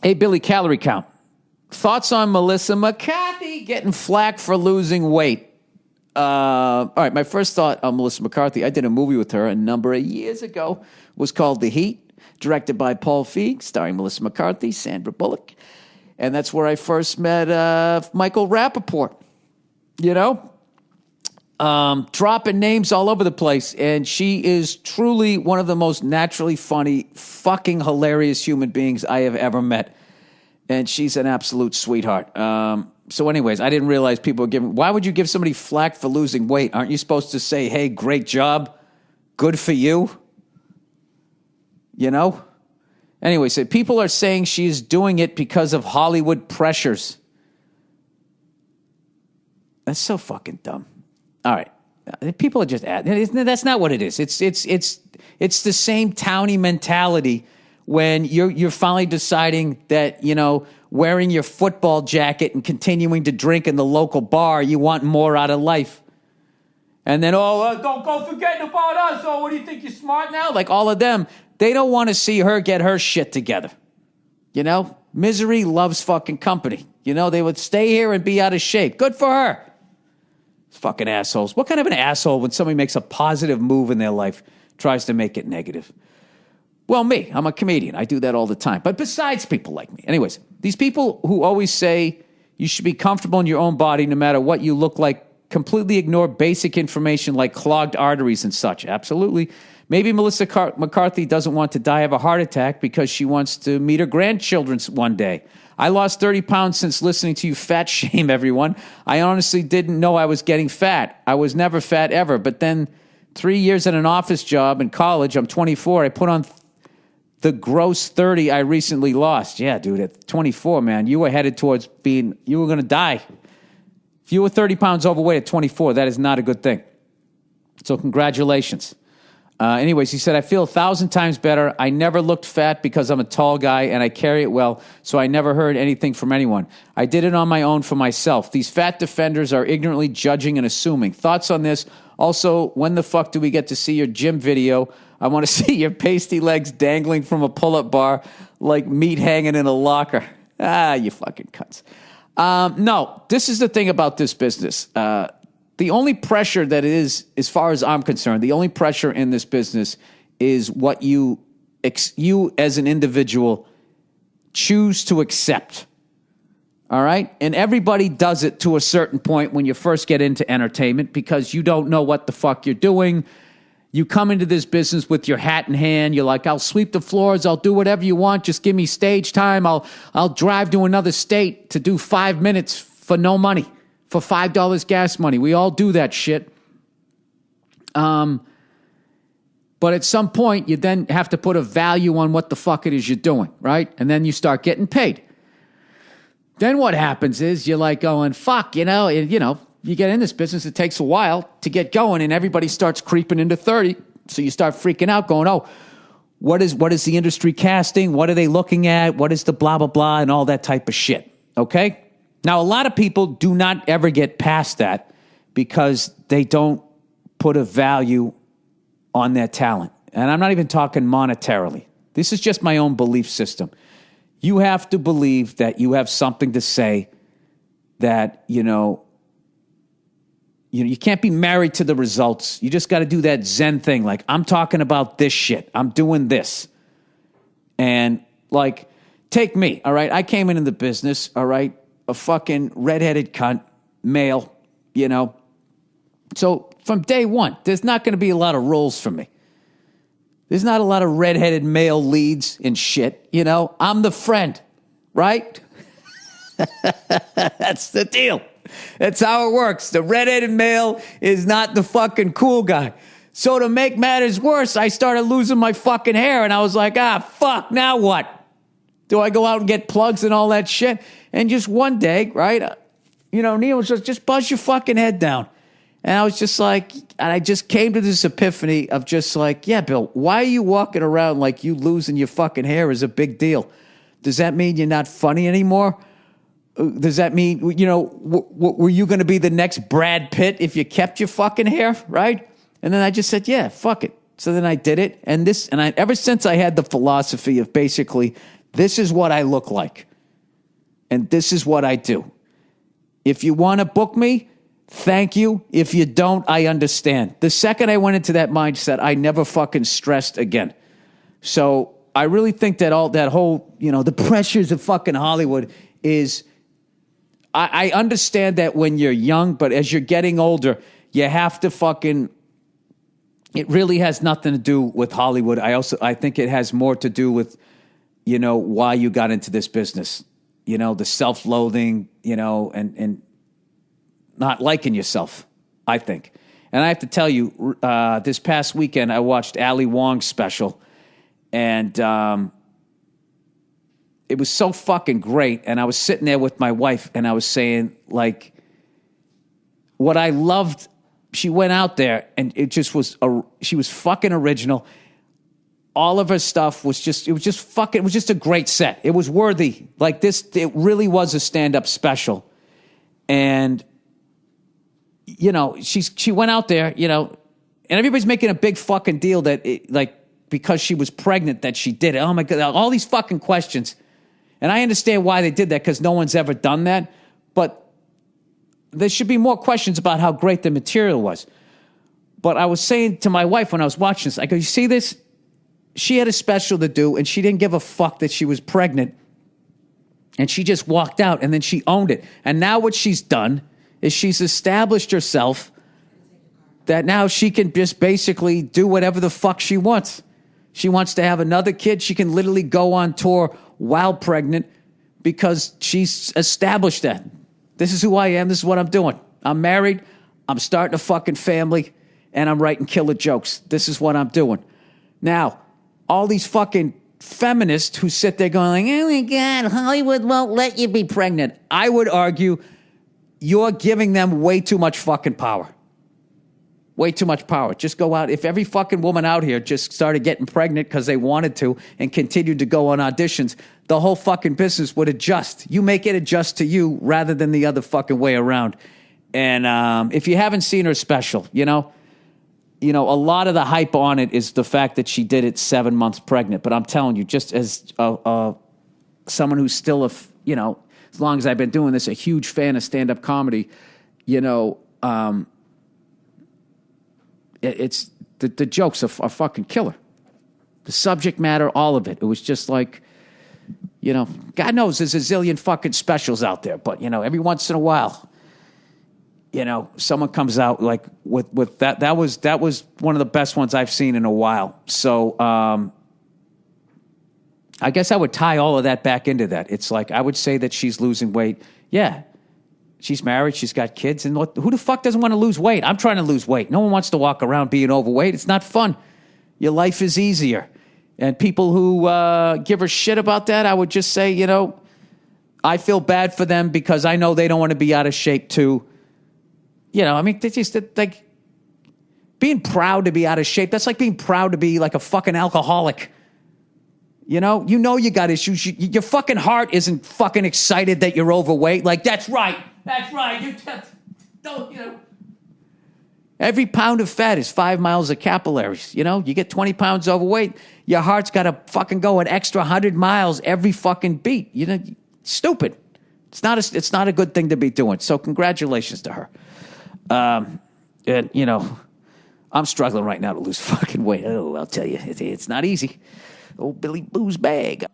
Hey, Billy, calorie count. Thoughts on Melissa McCarthy getting flack for losing weight? All right, my first thought on Melissa McCarthy, I did a movie with her a number of years ago. It was called The Heat, directed by Paul Feig, starring Melissa McCarthy, Sandra Bullock. And that's where I first met Michael Rappaport, dropping names all over the place. And she is truly one of the most naturally funny, fucking hilarious human beings I have ever met. And she's an absolute sweetheart. So anyways, I didn't realize people were giving... Why would you give somebody flack for losing weight? Aren't you supposed to say, hey, great job, good for you? Anyway, so people are saying she's doing it because of Hollywood pressures. That's so fucking dumb. All right. People are just... That's not what it is. It's the same townie mentality when you're finally deciding that, wearing your football jacket and continuing to drink in the local bar, you want more out of life. And then, don't go forgetting about us. Oh, what do you think, you're smart now? Like all of them, they don't want to see her get her shit together. Misery loves fucking company. They would stay here and be out of shape. Good for her. Fucking assholes. What kind of an asshole when somebody makes a positive move in their life tries to make it negative? Well, me. I'm a comedian. I do that all the time. But besides people like me. Anyways, these people who always say you should be comfortable in your own body no matter what you look like completely ignore basic information like clogged arteries and such. Absolutely. Maybe Melissa McCarthy doesn't want to die of a heart attack because she wants to meet her grandchildren one day. I lost 30 pounds since listening to you fat shame everyone. I honestly didn't know I was getting fat. I was never fat ever. But then 3 years at an office job in college, I'm 24, I put on the gross 30 I recently lost. Yeah, dude, at 24, man, you were headed towards you were going to die. If you were 30 pounds overweight at 24, that is not a good thing. So congratulations. Anyways, he said, I feel 1,000 times better. I never looked fat because I'm a tall guy and I carry it well, so I never heard anything from anyone. I did it on my own for myself. These fat defenders are ignorantly judging and assuming. Thoughts on this? Also, when the fuck do we get to see your gym video? I want to see your pasty legs dangling from a pull-up bar like meat hanging in a locker. You fucking cunts. No, this is the thing about this business. The only pressure that is, as far as I'm concerned, the only pressure in this business is what you as an individual choose to accept. All right? And everybody does it to a certain point when you first get into entertainment because you don't know what the fuck you're doing. You come into this business with your hat in hand. You're like, I'll sweep the floors. I'll do whatever you want. Just give me stage time. I'll drive to another state to do 5 minutes for no money, for $5 gas money. We all do that shit. But at some point, you then have to put a value on what the fuck it is you're doing, right? And then you start getting paid. Then what happens is you're like going, fuck, you get in this business, it takes a while to get going, and everybody starts creeping into 30. So you start freaking out going, oh, what is the industry casting? What are they looking at? What is the blah, blah, blah, and all that type of shit, okay? Now, a lot of people do not ever get past that because they don't put a value on their talent. And I'm not even talking monetarily. This is just my own belief system. You have to believe that you have something to say that, you can't be married to the results. You just got to do that Zen thing. Like, I'm talking about this shit. I'm doing this. And, like, take me, all right? I came into the business, all right? A fucking redheaded cunt, male, So from day one, there's not going to be a lot of roles for me. There's not a lot of redheaded male leads and shit, I'm the friend, right? That's the deal. That's how it works. The redheaded male is not the fucking cool guy. So to make matters worse, I started losing my fucking hair, and I was like, fuck, now what? Do I go out and get plugs and all that shit? And just one day, right, Neil was just buzz your fucking head down. And I was just like, and I just came to this epiphany of just like, yeah, Bill, why are you walking around like you losing your fucking hair is a big deal? Does that mean you're not funny anymore? Does that mean, were you going to be the next Brad Pitt if you kept your fucking hair, right? And then I just said, yeah, fuck it. So then I did it. And ever since I had the philosophy of basically This is what I look like. And this is what I do. If you want to book me, thank you. If you don't, I understand. The second I went into that mindset, I never fucking stressed again. So I really think that all that whole, the pressures of fucking Hollywood is, I understand that when you're young, but as you're getting older, you have to fucking, it really has nothing to do with Hollywood. I think it has more to do with, why you got into this business. The self-loathing, and not liking yourself, I think. And I have to tell you, this past weekend, I watched Ali Wong's special, and it was so fucking great. And I was sitting there with my wife, and I was saying, like, what I loved, she went out there, and it just was, she was fucking original. All of her stuff was just, it was just a great set. It was worthy. Like this, it really was a stand-up special. And, she went out there, and everybody's making a big fucking deal that, because she was pregnant that she did it. Oh my God, all these fucking questions. And I understand why they did that, because no one's ever done that. But there should be more questions about how great the material was. But I was saying to my wife when I was watching this, I go, you see this? She had a special to do, and she didn't give a fuck that she was pregnant. And she just walked out, and then she owned it. And now what she's done is she's established herself that now she can just basically do whatever the fuck she wants. She wants to have another kid. She can literally go on tour while pregnant because she's established that. This is who I am. This is what I'm doing. I'm married. I'm starting a fucking family, and I'm writing killer jokes. This is what I'm doing. Now, all these fucking feminists who sit there going, oh my God, Hollywood won't let you be pregnant. I would argue you're giving them way too much fucking power. Way too much power. Just go out. If every fucking woman out here just started getting pregnant because they wanted to and continued to go on auditions, the whole fucking business would adjust. You make it adjust to you rather than the other fucking way around. And if you haven't seen her special, a lot of the hype on it is the fact that she did it 7 months pregnant. But I'm telling you, just as someone who's still as long as I've been doing this, a huge fan of stand-up comedy, it's the jokes are fucking killer. The subject matter, all of it. It was just like, God knows there's a zillion fucking specials out there. But, every once in a while, someone comes out like with that. That was one of the best ones I've seen in a while. So I guess I would tie all of that back into that. It's like I would say that she's losing weight. Yeah, she's married. She's got kids. And who the fuck doesn't want to lose weight? I'm trying to lose weight. No one wants to walk around being overweight. It's not fun. Your life is easier. And people who give her shit about that, I would just say, I feel bad for them because I know they don't want to be out of shape too. They just like being proud to be out of shape. That's like being proud to be like a fucking alcoholic. You got issues. Your fucking heart isn't fucking excited that you're overweight. Like, that's right. You don't, Every pound of fat is 5 miles of capillaries. You get 20 pounds overweight, your heart's got to fucking go an extra 100 miles every fucking beat. Stupid. It's not a good thing to be doing. So congratulations to her. And I'm struggling right now to lose fucking weight. Oh, I'll tell you, it's not easy. Old Billy Boo's bag.